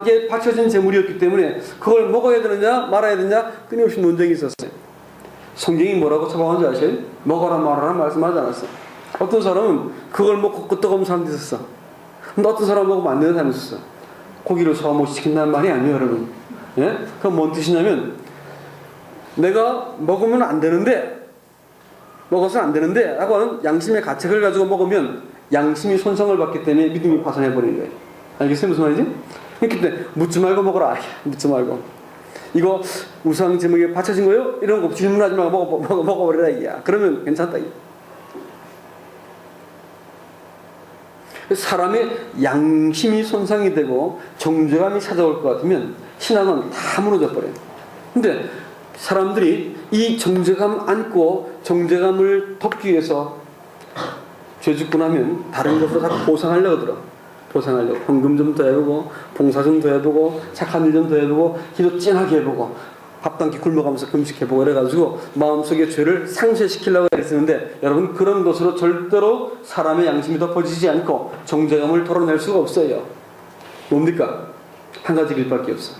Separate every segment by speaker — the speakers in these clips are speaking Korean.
Speaker 1: 이게 바쳐진 재물이었기 때문에 그걸 먹어야 되느냐 말아야 되느냐 끊임없이 논쟁이 있었어요. 성경이 뭐라고 처방한 줄 아세요? 먹어라 말아라 말씀하지 않았어. 어떤 사람은 그걸 먹고 끄떡없는 사람도 있었어. 근데 어떤 사람은 먹으면 안 되는 사람이 있었어. 고기를 소화 못 시킨다는 말이 아니에요, 여러분. 예? 그럼 뭔 뜻이냐면 내가 먹으면 안 되는데 먹어서는 안 되는데 라고 하는 양심의 가책을 가지고 먹으면 양심이 손상을 받기 때문에 믿음이 파산해버리는 거예요. 알겠어요? 무슨 말이지? 그렇기 때문에 묻지 말고 먹어라. 묻지 말고. 이거 우상 제목에 바쳐진 거예요? 이런 거 질문하지 말고 먹어버리라. 이야. 그러면 괜찮다. 사람의 양심이 손상이 되고 정죄감이 찾아올 것 같으면 신앙은 다 무너져 버려요. 근데 사람들이 이 정죄감 안고 정죄감을 덮기 위해서 죄 짓고 나면 다른 것으로 자꾸 보상하려고 들어. 보상하려고 헌금 좀 더 해보고 봉사 좀 더 해보고 착한 일 좀 더 해보고 기도 찡하게 해보고 밥도 한 끼 굶어가면서 금식해보고 이래가지고 마음속에 죄를 상쇄시키려고 애쓰는데 여러분 그런 것으로 절대로 사람의 양심이 덮어지지 않고 정죄감을 털어낼 수가 없어요. 뭡니까? 한 가지 길밖에 없어.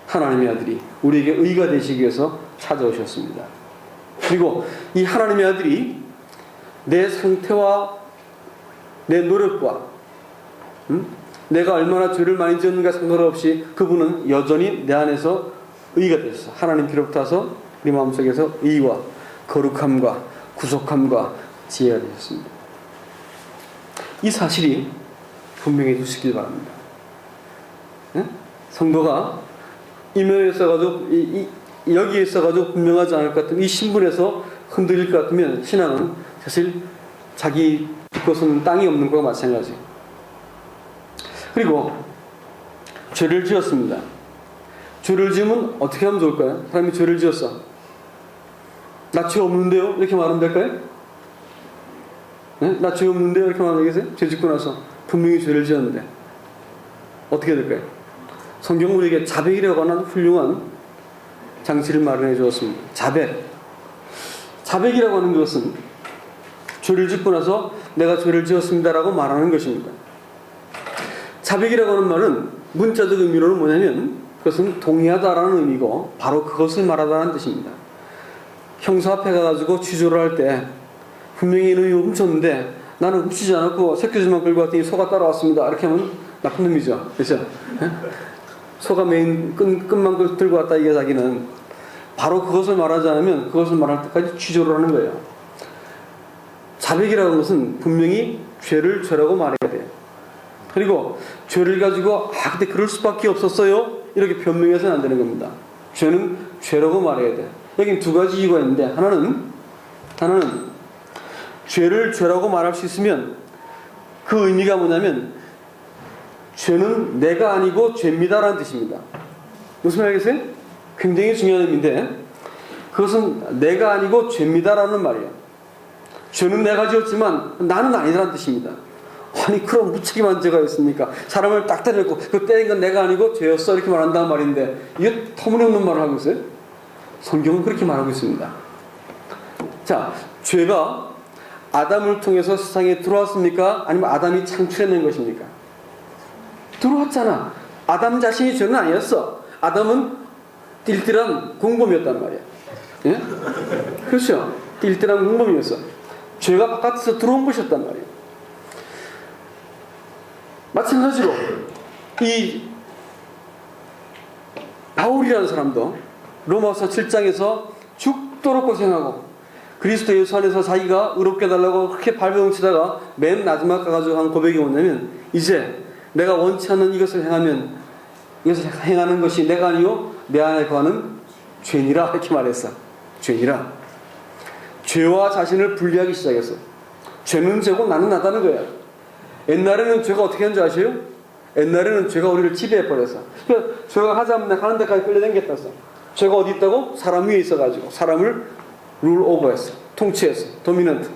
Speaker 1: 하나님의 아들이 우리에게 의가 되시기 위해서 찾아오셨습니다. 그리고 이 하나님의 아들이 내 상태와 내 노력과 내가 얼마나 죄를 많이 지었는가 상관없이 그분은 여전히 내 안에서 의가 되셨어. 하나님 비롯해서 우리 마음속에서 의와 거룩함과 구속함과 지혜가 되셨습니다. 이 사실이 분명해 주시길 바랍니다. 네? 성도가 이면에 있어가지고 여기에 있어가지고 분명하지 않을 것 같으면 이 신분에서 흔들릴 것 같으면 신앙은 사실 자기 것은 땅이 없는 것과 마찬가지예요. 그리고 죄를 지었습니다. 죄를 지으면 어떻게 하면 좋을까요? 사람이 죄를 지었어. 나 죄 없는데요? 이렇게 말하면 될까요? 네? 나 죄 없는데요? 이렇게 말하면 되겠어요? 죄 짓고 나서 분명히 죄를 지었는데 어떻게 될까요? 성경은 우리에게 자백이라고 하는 훌륭한 장치를 마련해 주었습니다. 자백이라고 하는 것은 죄를 짓고 나서 내가 죄를 지었습니다라고 말하는 것입니다. 자백이라고 하는 말은 문자적 의미로는 뭐냐면 그것은 동의하다라는 의미고 바로 그것을 말하다는 뜻입니다. 형사 앞에 가가지고 취조를 할 때 분명히 이놈이 훔쳤는데 나는 훔치지 않았고 새끼줄만 끌고 왔더니 소가 따라왔습니다. 이렇게 하면 나쁜 놈이죠. 그렇죠? 소가 메인 끈만 들고 왔다 이게 자기는 바로 그것을 말하지 않으면 그것을 말할 때까지 취조를 하는 거예요. 자백이라는 것은 분명히 죄를 죄라고 말해야 돼요. 그리고 죄를 가지고 근데 그럴 수밖에 없었어요 이렇게 변명해서는 안 되는 겁니다. 죄는 죄라고 말해야 돼. 여긴 두 가지 이유가 있는데 하나는 죄를 죄라고 말할 수 있으면 그 의미가 뭐냐면 죄는 내가 아니고 죄입니다라는 뜻입니다. 무슨 말이겠어요? 굉장히 중요한 의미인데 그것은 내가 아니고 죄입니다라는 말이에요. 죄는 내가 지었지만 나는 아니라는 뜻입니다. 아니 그럼 무책임한 죄가 있습니까? 사람을 딱 때렸고 그 때린 건 내가 아니고 죄였어 이렇게 말한다는 말인데 이게 터무니없는 말을 하고 있어요? 성경은 그렇게 말하고 있습니다. 자, 죄가 아담을 통해서 세상에 들어왔습니까? 아니면 아담이 창출해낸 것입니까? 들어왔잖아. 아담 자신이 죄는 아니었어. 아담은 띨띨한 공범이었단 말이야. 예? 그렇죠? 띨띨한 공범이었어. 죄가 바깥에서 들어온 것이었단 말이에요. 마찬가지로 이 바울이라는 사람도 로마서 7장에서 죽도록 고생하고 그리스도 예수 안에서 자기가 의롭게 달라고 그렇게 발버둥치다가 맨 마지막 가가지고 한 고백이 뭐냐면 이제 내가 원치 않는 이것을 행하는 것이 내가 아니요 내 안에 거하는 죄니라 이렇게 말했어. 죄니라. 죄와 자신을 분리하기 시작했어. 죄는 죄고 나는 나다는 거야. 옛날에는 죄가 어떻게 하는 줄 아세요? 옛날에는 죄가 우리를 지배해버렸어. 그러니까 죄가 하자면 하는 데까지 끌려다녔어. 죄가 어디 있다고? 사람 위에 있어가지고 사람을 룰 오버했어. 통치했어. 도미넌트.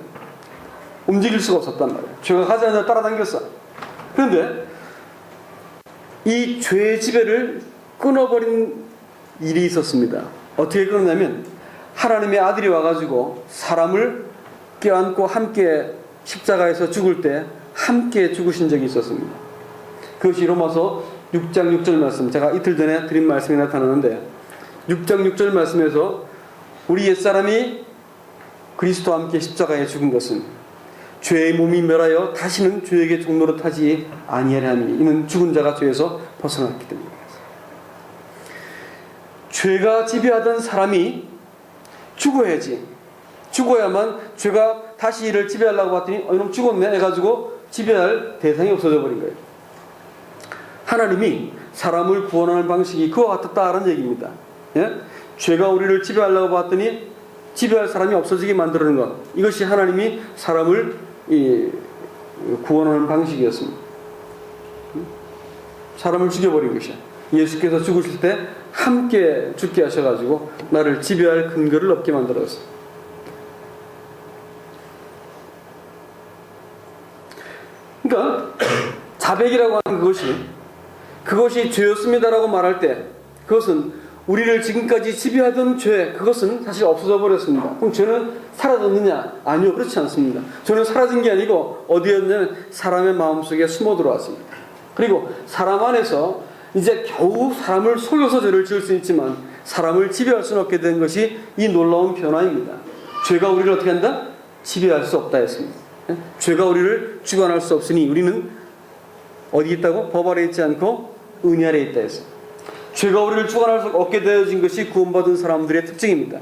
Speaker 1: 움직일 수가 없었단 말이야. 죄가 하자는 데 따라당겼어. 그런데 이 죄의 지배를 끊어버린 일이 있었습니다. 어떻게 끊었냐면 하나님의 아들이 와가지고 사람을 껴안고 함께 십자가에서 죽을 때 함께 죽으신 적이 있었습니다. 그것이 로마서 6장 6절 말씀, 제가 이틀 전에 드린 말씀이 나타나는데 6장 6절 말씀에서 우리 옛사람이 그리스도와 함께 십자가에 죽은 것은 죄의 몸이 멸하여 다시는 죄에게 종노릇하지 아니하려 함이니 이는 죽은 자가 죄에서 벗어났기 때문입니다. 죄가 지배하던 사람이 죽어야지. 죽어야만 죄가 다시 이를 지배하려고 봤더니 이놈 죽었네 해가지고 지배할 대상이 없어져 버린 거예요. 하나님이 사람을 구원하는 방식이 그와 같았다라는 얘기입니다. 예? 죄가 우리를 지배하려고 봤더니 지배할 사람이 없어지게 만드는 것, 이것이 하나님이 사람을 구원하는 방식이었습니다. 사람을 죽여버린 것이야. 예수께서 죽으실 때 함께 죽게 하셔가지고 나를 지배할 근거를 없게 만들었어요. 그러니까 자백이라고 하는 그것이 죄였습니다라고 말할 때 그것은 우리를 지금까지 지배하던 죄, 그것은 사실 없어져 버렸습니다. 그럼 죄는 사라졌느냐? 아니요, 그렇지 않습니다. 죄는 사라진 게 아니고 어디였냐면 사람의 마음속에 숨어 들어왔습니다. 그리고 사람 안에서 이제 겨우 사람을 속여서 죄를 지을 수 있지만 사람을 지배할 수는 없게 된 것이 이 놀라운 변화입니다. 죄가 우리를 어떻게 한다? 지배할 수 없다 했습니다. 죄가 우리를 주관할 수 없으니 우리는 어디 있다고? 법 아래 있지 않고 은혜 아래 있다 했습니다. 죄가 우리를 주관할 수 없게 되어진 것이 구원받은 사람들의 특징입니다.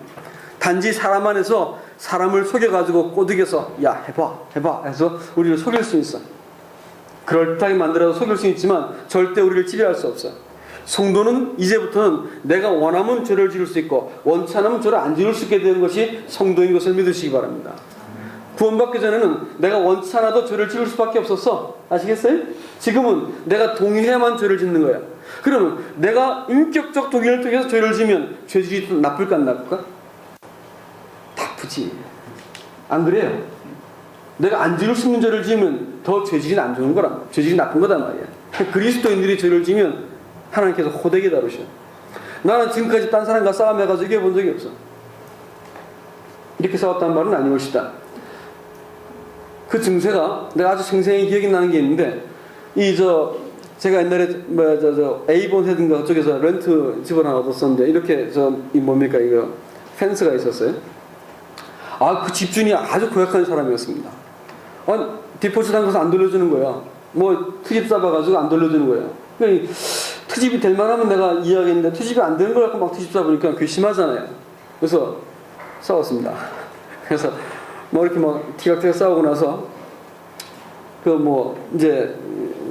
Speaker 1: 단지 사람 안에서 사람을 속여가지고 꼬드겨서 야 해봐 해서 우리를 속일 수 있어. 그럴듯하게 만들어서 속일 수 있지만 절대 우리를 지배할 수 없어. 성도는 이제부터는 내가 원하면 죄를 지을 수 있고 원치 않으면 죄를 안 지을 수 있게 되는 것이 성도인 것을 믿으시기 바랍니다. 구원받기 전에는 내가 원치 않아도 죄를 지을 수밖에 없었어. 아시겠어요? 지금은 내가 동의해야만 죄를 짓는 거야. 그러면 내가 인격적 동의를 통해서 죄를 지면 죄질이 나쁠까 안 나쁠까? 나쁘지. 안 그래요? 내가 안 지을 수 있는 죄를 지으면 더 죄질이 안 좋은 거란 말이야. 죄질이 나쁜 거단 말이야. 그리스도인들이 죄를 지면 하나님께서 호되게 다루셔. 나는 지금까지 딴 사람과 싸움해가지고 이겨본 적이 없어. 이렇게 싸웠단 말은 아닐 것이다. 그 증세가 내가 아주 생생히 기억이 나는 게 있는데 제가 옛날에 에이본헤드인가 그쪽에서 렌트 집을 하나 얻었었는데 이렇게 뭡니까 이거 펜스가 있었어요. 그 집주인이 아주 고약한 사람이었습니다. 디포트 당겨서 안 돌려주는 거야. 뭐 트집 잡아가지고 안 돌려주는 거야. 그러니까 트집이 될 만하면 내가 이해하겠는데 트집이 안 되는 걸 갖고 막 트집 잡으니까 괘씸하잖아요. 그래서 싸웠습니다. 그래서 이렇게 티격태격 싸우고 나서 이제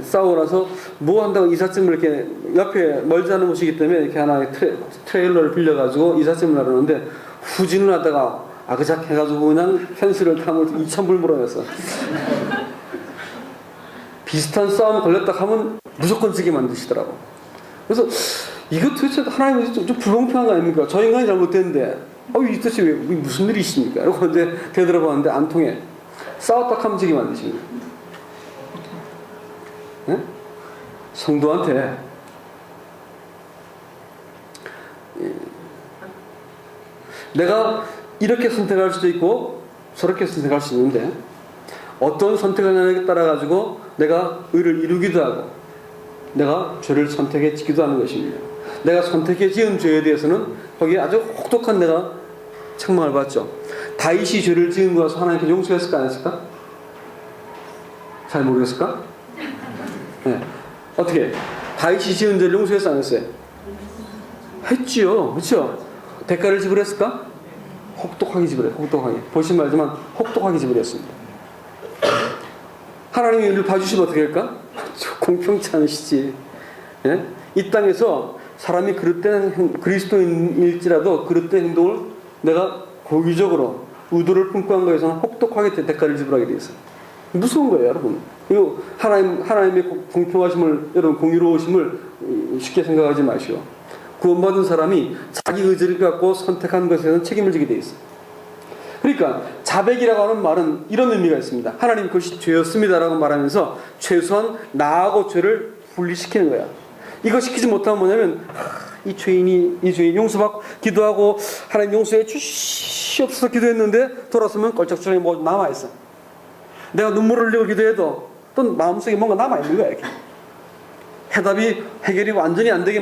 Speaker 1: 싸우고 나서 뭐 한다고 이삿짐을 이렇게 옆에 멀지 않은 곳이기 때문에 이렇게 하나의 트레일러를 빌려가지고 이삿짐을 하려는데 후진을 하다가 아그작 해가지고 그냥 펜스를 타면 2,000불 물어냈어. 비슷한 싸움 걸렸다 하면 무조건 지게 만드시더라고. 그래서 이거 도대체 하나님이 좀 불공평한 거 아닙니까? 저 인간이 잘못됐는데 이 도대체 무슨 일이 있습니까? 이러고 이제 되돌아봤는데 안 통해. 싸웠다 하면 지게 만드시는 거예요. 네? 성도한테 내가 이렇게 선택할 수도 있고 저렇게 선택할 수 있는데 어떤 선택을 하느냐에 따라 가지고 내가 의를 이루기도 하고 내가 죄를 선택해 지기도 하는 것입니다. 내가 선택해 지은 죄에 대해서는 거기에 아주 혹독한 내가 책망을 받죠. 다윗이 죄를 지은 거라서 하나님께 용서했을까 안 했을까? 잘 모르겠을까? 네. 어떻게? 다윗이 지은 죄를 용서했어 안 했어요? 했지요. 그렇죠? 대가를 지불했을까? 혹독하게 지불해. 혹독하게. 보신 말지만 혹독하게 지불했습니다. 하나님이 이를 봐주시면 어떻게 할까? 공평치 않으시지. 예? 이 땅에서 사람이 그릇된 그리스도인일지라도 그릇된 행동을 내가 고의적으로 의도를 품고 한 거에서는 혹독하게 대가를 지불하게 되어 있어요. 무서운 거예요, 여러분. 그리고 하나님의 공평하심을, 여러분 공의로우심을 쉽게 생각하지 마시오. 구원받은 사람이 자기 의지를 갖고 선택한 것에는 책임을 지게 되어 있어요. 그러니까 자백이라고 하는 말은 이런 의미가 있습니다. 하나님 그것이 죄였습니다라고 말하면서 최소한 나하고 죄를 분리시키는 거야. 이거 시키지 못하면 뭐냐면 이 죄인 용서받고 기도하고 하나님 용서해 주시옵소서 기도했는데 돌아서면 껄쩍저쩍 뭐 남아있어. 내가 눈물을 흘리고 기도해도 또 마음속에 뭔가 남아있는 거야. 이렇게 해결이 완전히 안 되게